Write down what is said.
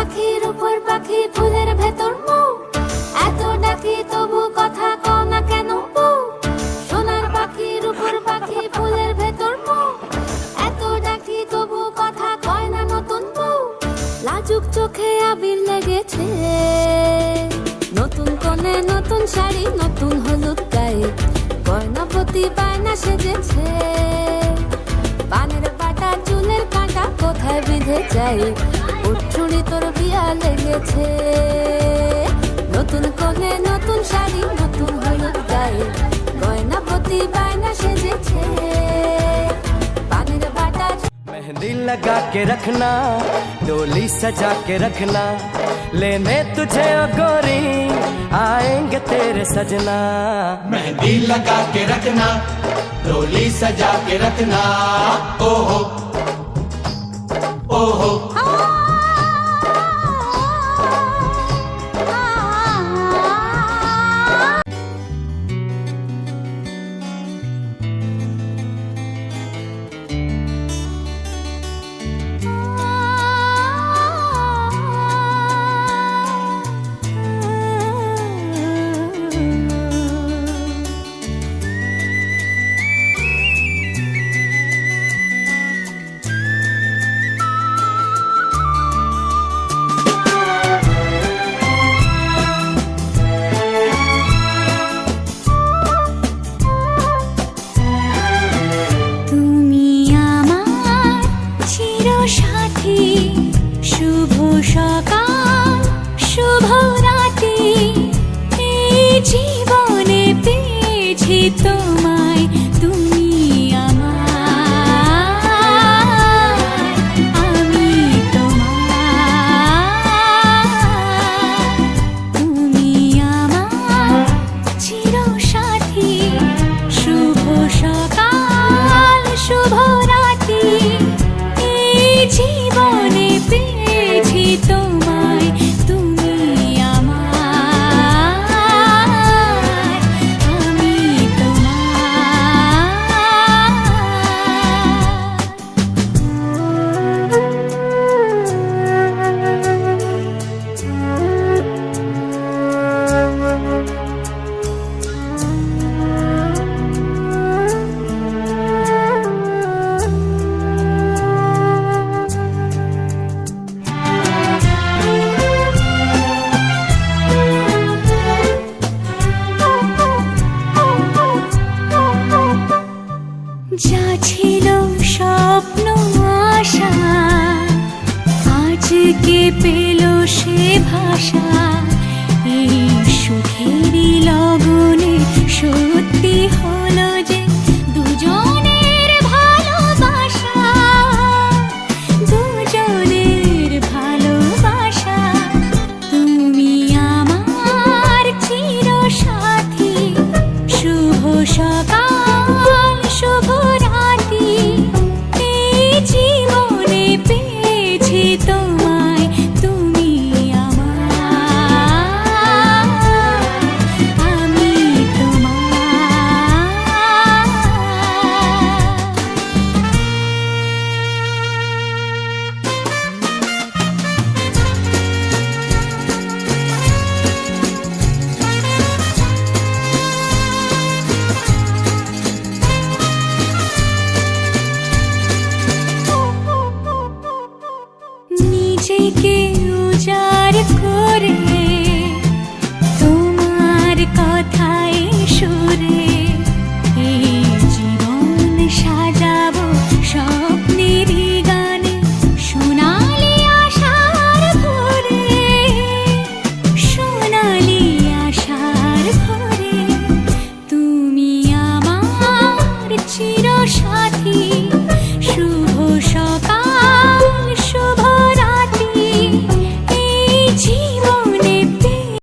পাখি রূপর পাখি ফুলের ভেতর মৌ, এত ডাকি তবু কথা কও না কেন বউ। সোনার পাখি রূপর পাখি ফুলের ভেতর মৌ, এত ডাকি তবু কথা কয় না নতুন বউ। লাজুক চোখে আবির লেগেছে, নতুন কোণে নতুন শাড়ি নতুন হলুদ গায়ে, গয়নাপতি বায়না সেজেছে। পানের বাটা চুলের কাঁটা কোথায় বিঁধে যায়, উঠুনি তোর বিয়া লেগেছে। নতুন কোণে নতুন শাড়ি নতুন হলুদ গায়ে, গয়নাপতি বায়না সেজেছে। পানের বাটা मेहंदी लगा के रखना, डोली सजा के रखना, लेने तुझे ओ गोरी आएंगे तेरे सजना। मेहंदी लगा के रखना, डोली सजा के रखना, ओहो ओहो। শুভ সকাল শুভ রাতি, এই জীবনে পেয়েছি তোমায়, তুমি আমার, আমি তোমার। তুমি আমার চিরসাথী, শুভ সকাল শুভ রাতি, এই জীবনে পেয়েছি তোমায়, তুমি আমার, আমি যা ছিল স্বপ্ন আশা, আজকে পেল সে ভাষা। এই সুখেরই লগনে সত্যি হলো যে দুজনের ভালোবাসা, দুজনের ভালোবাসা। তুমি আমার চিরসাথী, শুভ সকাল শুভ রাতি, এই জীবনে পেয়েছি তোমায়, তুমি আমার, আমি নিজেকে উজাড় করে তোমার কথায় সুরে, এই জীবন সাজাবো স্বপ্নের গানে, সোনালি আশার ভোরে, সোনালি আশার ভোরে। তুমি আমার চিরসাথী,